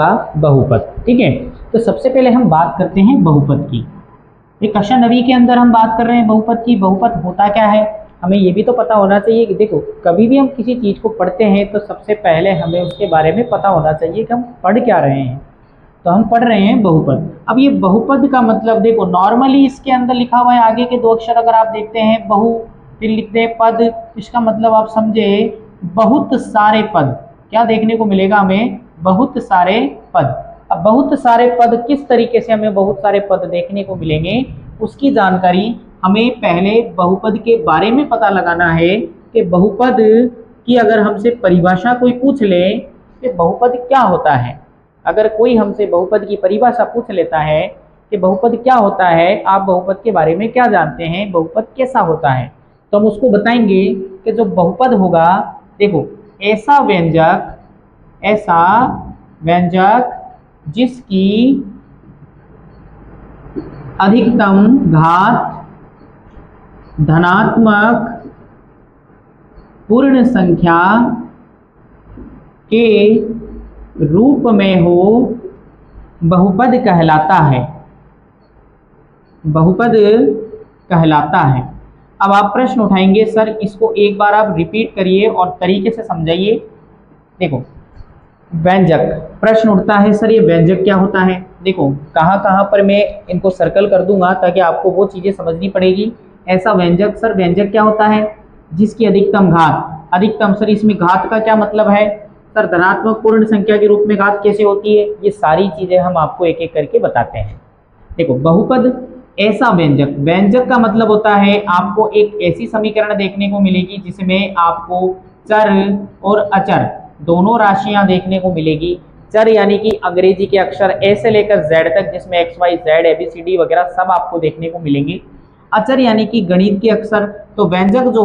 होगा बहुपद। ठीक है, तो सबसे पहले हम बात करते हैं बहुपद की। ये कक्षा 9वीं के अंदर हम बात कर रहे हैं बहुपद की। बहुपद होता क्या है, हमें ये भी तो पता होना चाहिए कि देखो कभी भी हम किसी चीज़ को पढ़ते हैं तो सबसे पहले हमें उसके बारे में पता होना चाहिए कि हम पढ़ क्या रहे हैं। तो हम पढ़ रहे हैं बहुपद। अब ये बहुपद का मतलब देखो नॉर्मली इसके अंदर लिखा हुआ है आगे के दो अक्षर अगर आप देखते हैं बहु, फिर लिखते हैं पद, इसका मतलब आप समझे बहुत सारे पद। क्या देखने को मिलेगा हमें, बहुत सारे पद। अब बहुत सारे पद किस तरीके से हमें बहुत सारे पद देखने को मिलेंगे उसकी जानकारी हमें पहले बहुपद के बारे में पता लगाना है कि बहुपद की अगर हमसे परिभाषा कोई पूछ ले कि बहुपद क्या होता है। अगर कोई हमसे बहुपद की परिभाषा पूछ लेता है कि बहुपद क्या होता है, आप बहुपद के बारे में क्या जानते हैं, बहुपद कैसा होता है, तो हम उसको बताएंगे कि जो बहुपद होगा देखो ऐसा व्यंजक जिसकी अधिकतम घात धनात्मक पूर्ण संख्या के रूप में हो बहुपद कहलाता है। बहुपद कहलाता है। अब आप प्रश्न उठाएंगे सर इसको एक बार आप रिपीट करिए और तरीके से समझाइए। देखो व्यंजक प्रश्न उठता है सर ये व्यंजक क्या होता है। देखो कहाँ पर मैं इनको सर्कल कर दूंगा ताकि आपको वो चीज़ें समझनी पड़ेगी। ऐसा व्यंजक, सर व्यंजक क्या होता है जिसकी अधिकतम घात, अधिकतम सर इसमें घात का क्या मतलब है, सर धनात्मक पूर्ण संख्या के रूप में घात कैसे होती है, ये सारी चीज़ें हम आपको एक एक करके बताते हैं। देखो बहुपद ऐसा व्यंजक, व्यंजक का मतलब होता है आपको एक ऐसी समीकरण देखने को मिलेगी जिसमें आपको चर और अचर दोनों राशियां देखने को मिलेगी। चर यानी कि अंग्रेजी के अक्षर ए से लेकर जेड तक जिसमें एक्स वाई जेड ABCD वगैरह सब आपको देखने को मिलेंगे। अचर यानी कि गणित के अक्षर। तो व्यंजक जो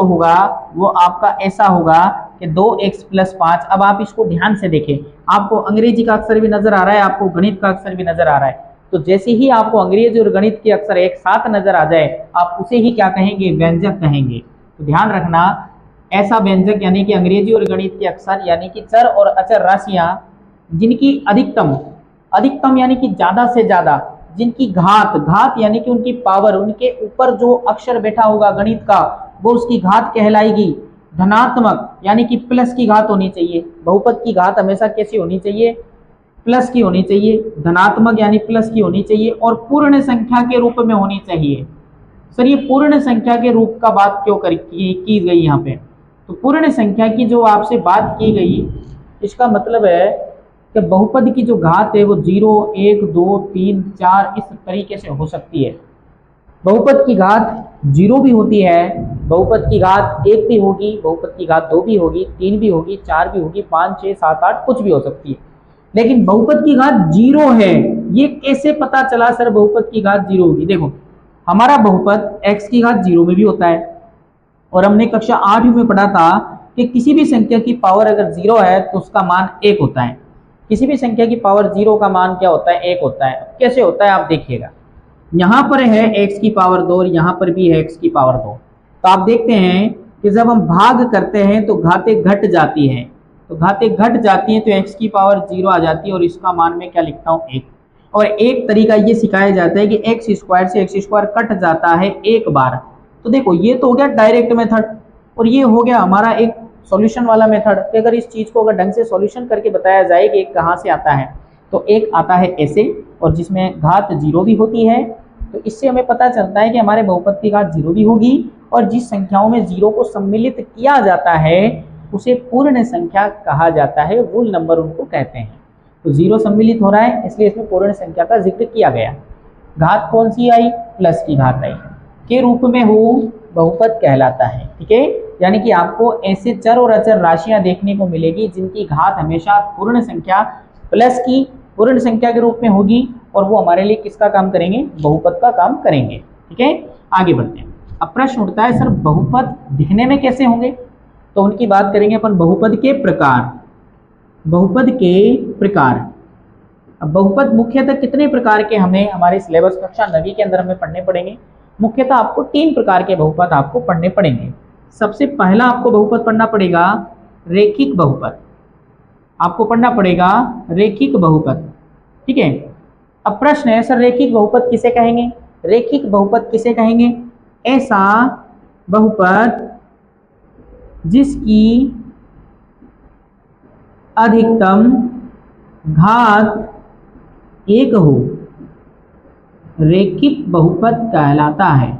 होगा वो आपका ऐसा होगा कि 2x + 5। अब आप इसको ध्यान से देखें, आपको अंग्रेजी का अक्षर भी नजर आ रहा है, आपको गणित का अक्षर भी नजर आ रहा है। तो जैसे ही आपको अंग्रेजी और गणित के अक्षर एक साथ नजर आ जाए आप उसे ही क्या कहेंगे, व्यंजक कहेंगे। तो ध्यान रखना ऐसा व्यंजक यानी कि अंग्रेजी और गणित के अक्षर यानी कि चर और अचर राशियां जिनकी अधिकतम यानी कि ज्यादा से ज्यादा, जिनकी घात यानी कि उनकी पावर, उनके ऊपर जो अक्षर बैठा होगा गणित का वो उसकी घात कहलाएगी। धनात्मक यानी कि प्लस की घात होनी चाहिए। बहुपद की घात हमेशा कैसी होनी चाहिए, प्लस की होनी चाहिए। धनात्मक यानी प्लस की होनी चाहिए और पूर्ण संख्या के रूप में होनी चाहिए। सर ये पूर्ण संख्या के रूप का बात क्यों की गई यहाँ पे, तो पूर्ण संख्या की जो आपसे बात की गई इसका मतलब है कि बहुपद की जो घात है वो 0, 1, 2, 3, 4 इस तरीके से हो सकती है। बहुपद की घात 0 भी होती है, बहुपद की घात 1 भी होगी, बहुपद की घात 2 भी होगी, 3 भी होगी, 4 भी होगी, 5, 6, 7, 8 कुछ भी हो सकती है। लेकिन बहुपद की घात 0 है, ये कैसे पता चला सर बहुपद की घात 0 होगी। देखो हमारा बहुपद x की घात 0 में भी होता है और हमने कक्षा 8 में पढ़ा था कि किसी भी संख्या की पावर अगर 0 है तो उसका मान 1 होता है। किसी भी संख्या की पावर 0 का मान क्या होता है, 1 होता है। कैसे होता है आप देखिएगा, यहाँ पर है x की पावर 2 और यहाँ पर भी है x की पावर 2। तो आप देखते हैं कि जब हम भाग करते हैं तो घातें घट जाती हैं, तो घातें घट जाती हैं तो x की पावर 0 आ जाती है और इसका मान मैं क्या लिखता हूँ 1। और एक तरीका ये सिखाया जाता है कि x स्क्वायर से x स्क्वायर कट जाता है एक बार। तो देखो ये तो हो गया डायरेक्ट मेथड और ये हो गया हमारा एक सॉल्यूशन वाला मेथड कि अगर इस चीज को अगर ढंग से सॉल्यूशन करके बताया जाए कि एक कहाँ से आता है, तो एक आता है ऐसे और जिसमें घात 0 भी होती है। तो इससे हमें पता चलता है कि हमारे बहुपद की घात 0 भी होगी और जिस संख्याओं में 0 को सम्मिलित किया जाता है उसे पूर्ण संख्या कहा जाता है, वुल नंबर उनको कहते हैं। तो 0 सम्मिलित हो रहा है इसलिए इसमें पूर्ण संख्या का जिक्र किया गया। घात कौन सी आई, प्लस की घात आई के रूप में हो बहुपद कहलाता है। ठीक है, यानी कि आपको ऐसे चर और अचर राशियां देखने को मिलेगी जिनकी घात हमेशा पूर्ण संख्या प्लस की पूर्ण संख्या के रूप में होगी और वो हमारे लिए किसका काम करेंगे, बहुपद का काम करेंगे। ठीक है, आगे बढ़ते हैं। अब प्रश्न उठता है सर बहुपद दिखने में कैसे होंगे, तो उनकी बात करेंगे अपन बहुपद के प्रकार। बहुपद के प्रकार, अब बहुपद मुख्यतः कितने प्रकार के हमें हमारे सिलेबस कक्षा 9वीं के अंदर हमें पढ़ने पड़ेंगे। मुख्यतः आपको 3 प्रकार के बहुपद आपको पढ़ने पड़ेंगे। सबसे पहला आपको बहुपद पढ़ना पड़ेगा रेखिक बहुपद। आपको पढ़ना पड़ेगा रेखिक बहुपद। ठीक है, अब प्रश्न है सर रेखिक बहुपद किसे कहेंगे? रेखिक बहुपद किसे कहेंगे? ऐसा बहुपद जिसकी अधिकतम घात 1 हो, रेखिक बहुपद कहलाता है।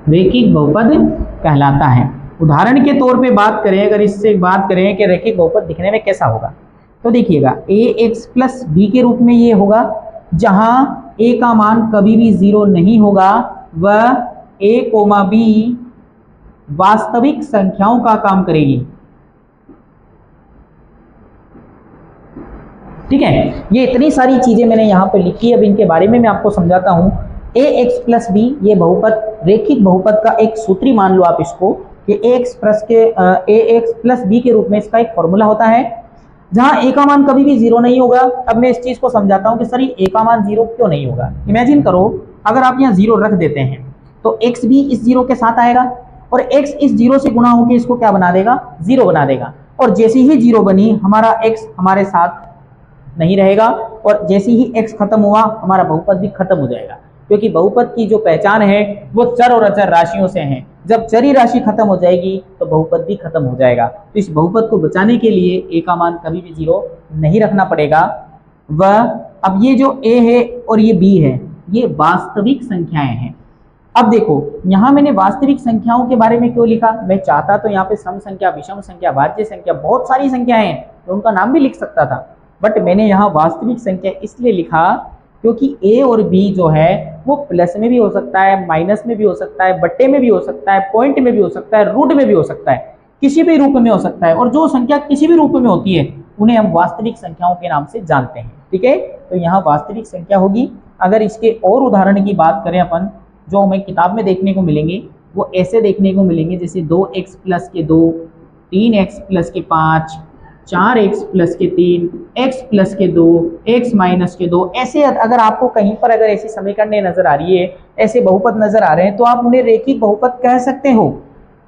रेखिक बहुपद कहलाता है। उदाहरण के तौर पे बात करें, अगर इससे बात करें कि रेखिक बहुपद दिखने में कैसा होगा, तो देखिएगा ax प्लस बी के रूप में ये होगा, जहां a का मान कभी भी 0 नहीं होगा, वह a, b वास्तविक संख्याओं का काम करेगी। ठीक है, ये इतनी सारी चीजें मैंने यहाँ पे लिखी है, अब इनके बारे में मैं आपको समझाता हूँ। ax प्लस बी ये बहुपद, रेखिक बहुपद का एक सूत्री मान लो आप इसको, कि ax प्लस बी के रूप में इसका एक फॉर्मूला होता है, जहां a का मान कभी भी 0 नहीं होगा। अब मैं इस चीज को समझाता हूं कि सर ये a का मान 0 क्यों नहीं होगा। इमेजिन करो, अगर आप यहाँ 0 रख देते हैं तो x भी इस 0 के साथ आएगा, और x इस 0 से गुणा होकर इसको क्या बना देगा? 0 बना देगा। और जैसे ही 0 बनी, हमारा x हमारे साथ नहीं रहेगा, और जैसे ही x खत्म हुआ, हमारा बहुपद भी खत्म हो जाएगा। क्योंकि बहुपद की जो पहचान है वो चर और अचर राशियों से है। जब चरी राशि खत्म हो जाएगी तो बहुपद भी खत्म हो जाएगा। तो इस बहुपद को बचाने के लिए a का मान कभी भी 0 नहीं रखना पड़ेगा। वह अब ये जो a है और ये b है, ये वास्तविक संख्याएं हैं। अब देखो, यहाँ मैंने वास्तविक संख्याओं के बारे में क्यों लिखा? मैं चाहता तो यहाँ पे सम संख्या, विषम संख्या, भाज्य संख्या, बहुत सारी संख्याएं हैं, तो उनका नाम भी लिख सकता था, बट मैंने यहाँ वास्तविक संख्या इसलिए लिखा क्योंकि a और b जो है वो प्लस में भी हो सकता है, माइनस में भी हो सकता है, बट्टे में भी हो सकता है, पॉइंट में भी हो सकता है, रूट में भी हो सकता है, किसी भी रूप में हो सकता है। और जो संख्या किसी भी रूप में होती है उन्हें हम वास्तविक संख्याओं के नाम से जानते हैं। ठीक है, तो यहाँ वास्तविक संख्या होगी। अगर इसके और उदाहरण की बात करें अपन, जो हमें किताब में देखने को मिलेंगे, वो ऐसे देखने को मिलेंगे जैसे 2x प्लस के 2, 3x प्लस के 5, 4x प्लस के 3, x प्लस के 2, x माइनस के 2। ऐसे अगर आपको कहीं पर अगर ऐसी समीकरणें नजर आ रही है, ऐसे बहुपद नजर आ रहे हैं, तो आप उन्हें रेखिक बहुपद कह सकते हो,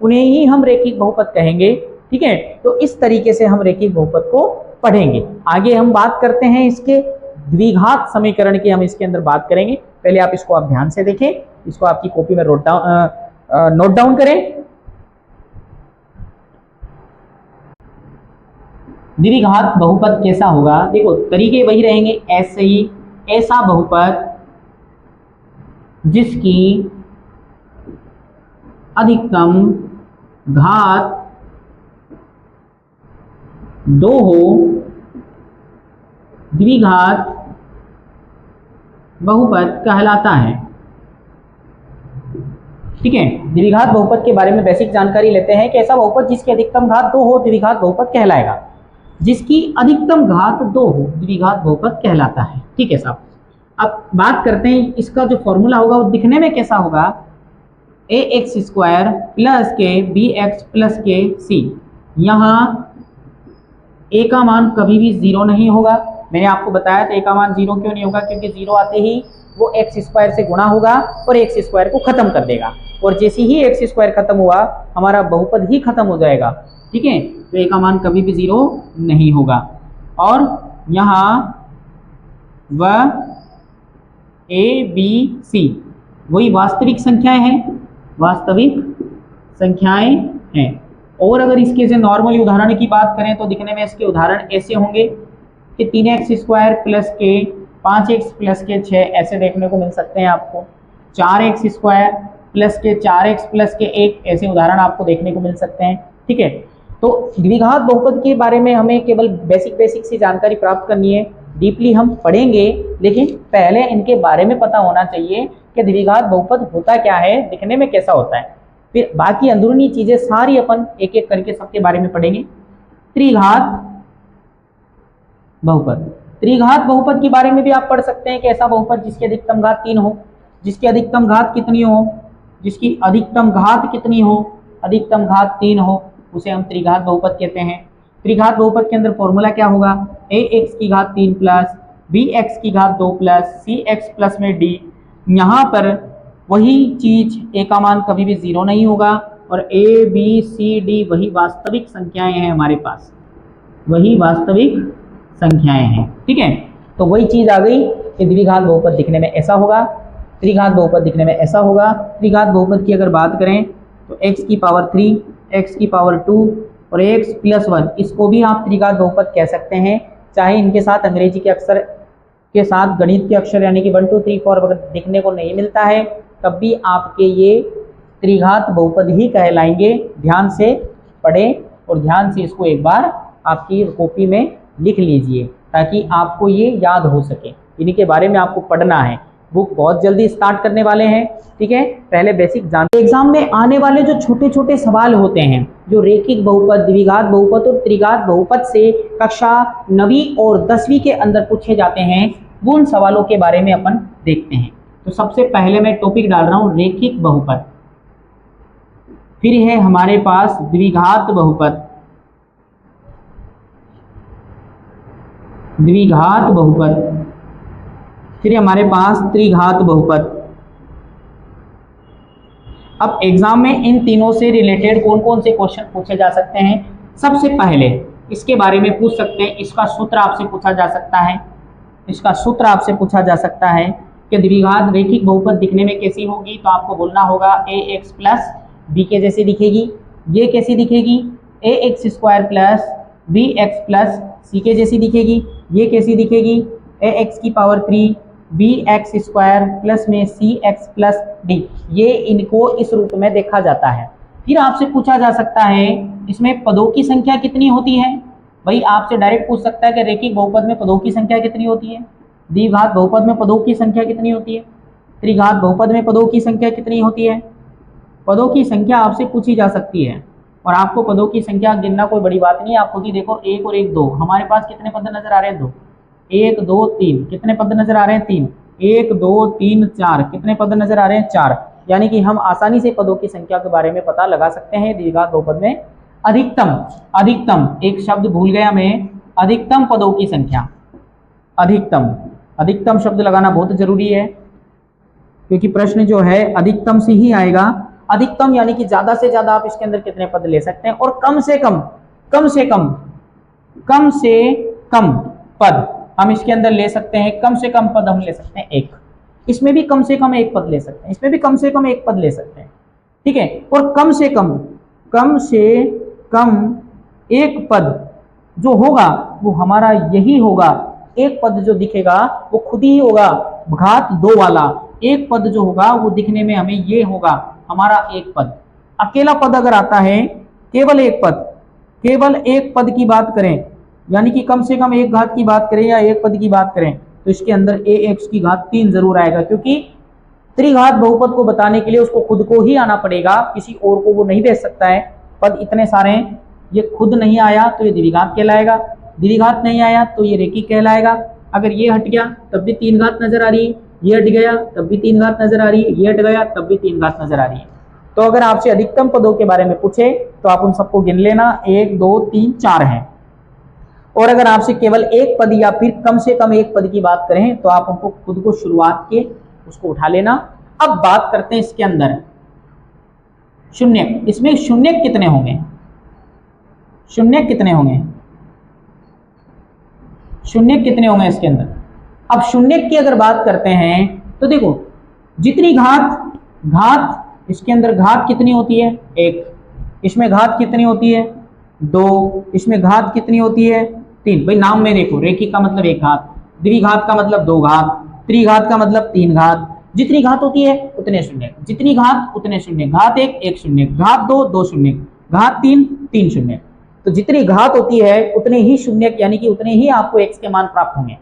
उन्हें ही हम रेखिक बहुपद कहेंगे। ठीक है, तो इस तरीके से हम रेखिक बहुपद को पढ़ेंगे। आगे हम बात करते हैं इसके द्विघात समीकरण की, हम इसके अंदर बात करेंगे। पहले आप इसको आप ध्यान से देखें, इसको आपकी कॉपी में नोट डाउन करें। द्विघात बहुपद कैसा होगा? देखो तरीके वही रहेंगे, ऐसे ही ऐसा बहुपद जिसकी अधिकतम घात 2 हो, द्विघात बहुपद कहलाता है। ठीक है, द्विघात बहुपद के बारे में बेसिक जानकारी लेते हैं कि ऐसा बहुपद जिसकी अधिकतम घात 2 हो, द्विघात बहुपद कहलाएगा। जिसकी अधिकतम घात 2 हो, द्विघात बहुपद कहलाता है। ठीक है साहब, अब बात करते हैं इसका जो फॉर्मूला होगा वो दिखने में कैसा होगा? ax स्क्वायर प्लस के bx प्लस के c। यहाँ a का मान कभी भी 0 नहीं होगा। मैंने आपको बताया था a का मान 0 क्यों नहीं होगा, क्योंकि 0 आते ही वो x स्क्वायर से गुणा होगा और x स्क्वायर को खत्म कर देगा, और जैसे ही x स्क्वायर खत्म हुआ, हमारा बहुपद ही खत्म हो जाएगा। ठीक है, तो a का मान कभी भी 0 नहीं होगा। और यहाँ वह a b c वही वास्तविक संख्याएं हैं, वास्तविक संख्याएं हैं। और अगर इसके से नॉर्मली उदाहरण की बात करें तो दिखने में इसके उदाहरण ऐसे होंगे कि 3x स्क्वायर प्लस के 5x प्लस के 6, ऐसे देखने को मिल सकते हैं आपको। 4x स्क्वायर प्लस के 4x प्लस के 1, ऐसे उदाहरण आपको देखने को मिल सकते हैं। ठीक है, तो द्विघात बहुपद के बारे में हमें केवल बेसिक सी जानकारी प्राप्त करनी है, डीपली हम पढ़ेंगे, लेकिन पहले इनके बारे में पता होना चाहिए कि द्विघात बहुपद होता क्या है, दिखने में कैसा होता है। फिर बाकी अंदरूनी चीजें सारी अपन एक एक करके सबके बारे में पढ़ेंगे। त्रिघात बहुपद, त्रिघात बहुपद के बारे में भी आप पढ़ सकते हैं कि ऐसा बहुपद जिसकी अधिकतम घात 3 हो। जिसकी अधिकतम घात कितनी हो? जिसकी अधिकतम घात कितनी हो? अधिकतम घात 3 हो, उसे हम त्रिघात बहुपद कहते हैं। त्रिघात बहुपद के अंदर फॉर्मूला क्या होगा? ax की घात 3 प्लस bx की घात 2 प्लस cx प्लस में d। यहाँ पर वही चीज a का मान कभी भी 0 नहीं होगा, और ए बी सी डी वही वास्तविक संख्याएं हैं हमारे पास, वही वास्तविक संख्याएं हैं। ठीक है, तो वही चीज आ गई कि द्विघात बहुपद दिखने में ऐसा होगा, त्रिघात बहुपद दिखने में ऐसा होगा। त्रिघात बहुपद की अगर बात करें तो x की पावर 3, x की पावर 2 और x प्लस 1, इसको भी आप त्रिघात बहुपद कह सकते हैं। चाहे इनके साथ अंग्रेजी के अक्षर के साथ गणित के अक्षर यानी कि 1 2 3 4 अगर देखने को नहीं मिलता है तब भी आपके ये त्रिघात बहुपद ही कहलाएंगे। ध्यान से पढ़ें और ध्यान से इसको एक बार आपकी कॉपी में लिख लीजिए ताकि आपको ये याद हो सके। इन्हीं के बारे में आपको पढ़ना है। बुक बहुत जल्दी स्टार्ट करने वाले हैं। ठीक है, पहले बेसिक जान। एग्जाम में आने वाले जो छोटे छोटे सवाल होते हैं जो रेखिक बहुपद, द्विघात बहुपद और त्रिघात बहुपद से कक्षा 9वीं और 10वीं के अंदर पूछे जाते हैं, वो उन सवालों के बारे में अपन देखते हैं। तो सबसे पहले मैं टॉपिक डाल रहा हूं रेखिक बहुपद, फिर है हमारे पास द्विघात बहुपद, द्विघात बहुपद, फिर हमारे पास त्रिघात बहुपद। अब एग्जाम में इन तीनों से रिलेटेड कौन कौन से क्वेश्चन पूछे जा सकते हैं? सबसे पहले इसके बारे में पूछ सकते हैं, इसका सूत्र आपसे पूछा जा सकता है, इसका सूत्र आपसे पूछा जा सकता है कि द्विघात रेखिक बहुपद दिखने में कैसी होगी, तो आपको बोलना होगा ax प्लस बी के जैसे दिखेगी। ये कैसी दिखेगी? ax square plus bx plus C के जैसी दिखेगी। ये कैसी दिखेगी? ax की पावर 3 bx स्क्वायर प्लस में cx प्लस डी। ये इनको इस रूप में देखा जाता है। फिर आपसे पूछा जा सकता है इसमें पदों की संख्या कितनी होती है। भाई आपसे डायरेक्ट पूछ सकता है कि रेखिक बहुपद में पदों की संख्या कितनी होती है, द्विघात बहुपद में पदों की संख्या कितनी होती है, त्रिघात बहुपद में पदों की संख्या कितनी होती है। पदों की संख्या आपसे पूछी जा सकती है और आपको पदों की संख्या गिनना कोई बड़ी बात नहीं है। आप खुद ही देखो, 1 और 1 2, हमारे पास कितने पद नजर आ रहे हैं? 2। 1 2 3, कितने पद नजर आ रहे हैं? 3। 1 2 3 4, कितने पद नजर आ रहे हैं? 4। यानी कि हम आसानी से पदों की संख्या के बारे में पता लगा सकते हैं। द्विघात बहुपद में अधिकतम, अधिकतम एक शब्द भूल गया मैं, अधिकतम पदों की संख्या, अधिकतम, अधिकतम शब्द लगाना बहुत जरूरी है क्योंकि प्रश्न जो है अधिकतम से ही आएगा। अधिकतम यानी कि ज्यादा से ज्यादा आप इसके अंदर कितने पद ले सकते हैं, और कम से कम, कम से कम, कम से कम पद हम इसके अंदर ले सकते हैं। कम से कम पद हम ले सकते हैं 1, इसमें भी कम से कम 1 पद ले सकते हैं, इसमें भी कम से कम 1 पद ले सकते हैं। ठीक है, और कम से कम, कम से कम 1 पद जो होगा वो हमारा यही होगा। 1 पद जो दिखेगा वो खुद ही होगा घात 2 वाला। 1 पद जो होगा वो दिखने में हमें ये होगा हमारा 1 पद। अकेला पद अगर आता है, केवल 1 पद, केवल 1 पद की बात करें, यानी कि कम से कम 1 घात की बात करें या 1 पद की बात करें, तो इसके अंदर ax की घात 3 जरूर आएगा, क्योंकि त्रिघात बहुपद को बताने के लिए उसको खुद को ही आना पड़ेगा, किसी और को वो नहीं दे सकता है। पद इतने सारे हैं, ये खुद नहीं आया तो ये द्विघात कहलाएगा, द्विघात नहीं आया तो ये रेखिक कहलाएगा। अगर ये हट गया तब भी 3 घात नजर आ रही है, ये हट गया तब भी 3 घात नजर आ रही है, ये हट गया तब भी 3 घात नजर आ रही है। तो अगर आपसे अधिकतम पदों के बारे में पूछे तो आप उन सबको गिन लेना, 1 2 3 4 हैं। और अगर आपसे केवल 1 पद या फिर कम से कम 1 पद की बात करें तो आप उनको खुद को शुरुआत के उसको उठा लेना। अब बात करते हैं इसके अंदर शून्य। इसमें शून्य कितने होंगे? शून्य कितने होंगे? शून्य कितने होंगे इसके अंदर? अब शून्य की अगर बात करते हैं तो देखो, जितनी घात, घात इसके अंदर घात कितनी होती है? 1। इसमें घात कितनी होती है? 2। इसमें घात कितनी होती है? 3। भाई नाम में देखो, रेखिक का मतलब 1 घात, द्विघात का मतलब 2 घात, त्रिघात का मतलब 3 घात। जितनी घात होती है उतने शून्य, जितनी घात उतने शून्य। घात 1 1 शून्य, घात 2 2 शून्य, घात 3 3 शून्य। तो जितनी घात होती है उतने ही शून्य, यानी कि उतने ही आपको x के मान प्राप्त होंगे।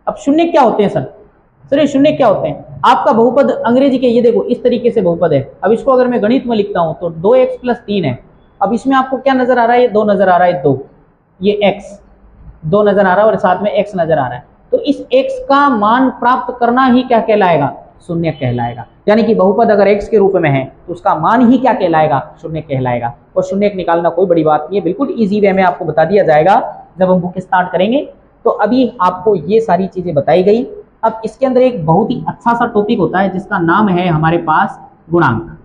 अब शून्य क्या होते हैं सर ये शून्य क्या होते हैं? आपका बहुपद अंग्रेजी के, ये देखो इस तरीके से बहुपद है। अब इसको अगर मैं गणित में लिखता हूं तो 2x + 3 है। अब इसमें आपको क्या नजर आ रहा है? ये 2 नजर आ रहा है, 2, ये x 2 नजर आ रहा है और साथ में x नजर आ रहा है। तो इस x का मान प्राप्त करना ही क्या कहलाएगा? शून्य कहलाएगा। यानी कि बहुपद अगर x के रूप में है तो उसका मान ही क्या कहलाएगा? शून्य कहलाएगा। और शून्य निकालना कोई बड़ी बात नहीं है, बिल्कुल इजी वे में आपको बता दिया जाएगा जब हम बुक स्टार्ट करेंगे। तो अभी आपको ये सारी चीजें बताई गई। अब इसके अंदर एक बहुत ही अच्छा सा टॉपिक होता है जिसका नाम है हमारे पास गुणांक।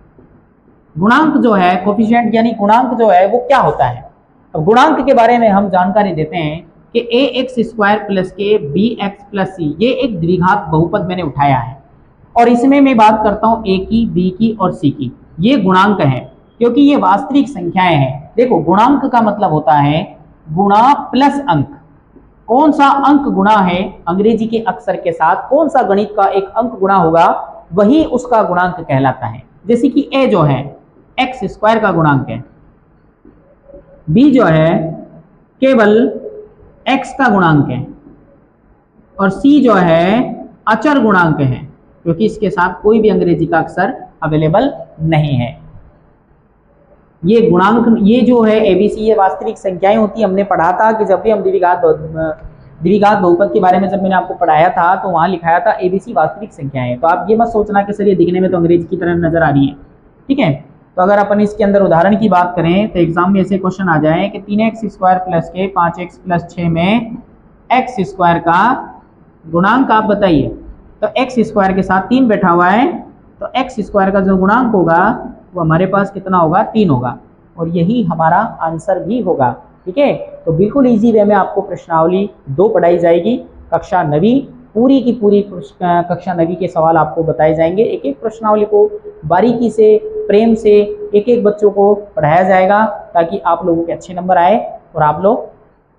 गुणांक जो है, कोफिशिएंट यानी गुणांक जो है वो क्या होता है। अब गुणांक के बारे में हम जानकारी देते हैं कि ए एक्स स्क्वायर प्लस के बी एक्स प्लस सी, ये एक द्विघात बहुपद मैंने उठाया है और इसमें मैं बात करता हूँ ए की, बी की और सी की। ये गुणांक है क्योंकि ये वास्तविक संख्याएं हैं। देखो गुणांक का मतलब होता है गुणा प्लस अंक। कौन सा अंक गुणा है अंग्रेजी के अक्षर के साथ, कौन सा गणित का एक अंक गुणा होगा वही उसका गुणांक कहलाता है। जैसे कि ए जो है एक्स स्क्वायर का गुणांक है, बी जो है केवल एक्स का गुणांक है और सी जो है अचर गुणांक है क्योंकि इसके साथ कोई भी अंग्रेजी का अक्षर अवेलेबल नहीं है। ये गुणांक, ये जो है एबीसी, ये वास्तविक संख्याएं होती है। हमने पढ़ा था कि जब भी हम द्विघात बहुपद के बारे में जब मैंने आपको पढ़ाया था तो वहां लिखाया था एबीसी वास्तविक संख्याएं। तो आप ये मत सोचना कि सर ये दिखने में तो अंग्रेजी की तरह नजर आ रही है, ठीक है। तो अगर अपन इसके अंदर उदाहरण की बात करें तो एग्जाम में ऐसे क्वेश्चन आ जाए कि 3x स्क्वायर प्लस के 5x प्लस 6 में x स्क्वायर का गुणांक आप बताइए। तो x स्क्वायर के साथ 3 बैठा हुआ है तो x स्क्वायर का जो गुणांक होगा वो हमारे पास कितना होगा, 3 होगा और यही हमारा आंसर भी होगा, ठीक है। तो बिल्कुल इजी वे में आपको प्रश्नावली 2 पढ़ाई जाएगी। कक्षा 9वीं पूरी की पूरी कक्षा 9वीं के सवाल आपको बताए जाएंगे। एक एक प्रश्नावली को बारीकी से, प्रेम से एक एक बच्चों को पढ़ाया जाएगा ताकि आप लोगों के अच्छे नंबर आए और आप लोग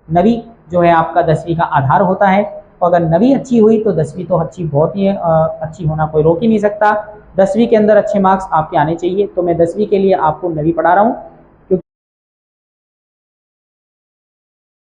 9वीं जो है आपका 10वीं का आधार होता है। तो अगर 9वीं अच्छी हुई तो 10वीं तो अच्छी बहुत ही अच्छी होना कोई रोक ही नहीं सकता। 10वीं के अंदर अच्छे मार्क्स आपके आने चाहिए। तो मैं 10वीं के लिए आपको 9वीं पढ़ा रहा हूँ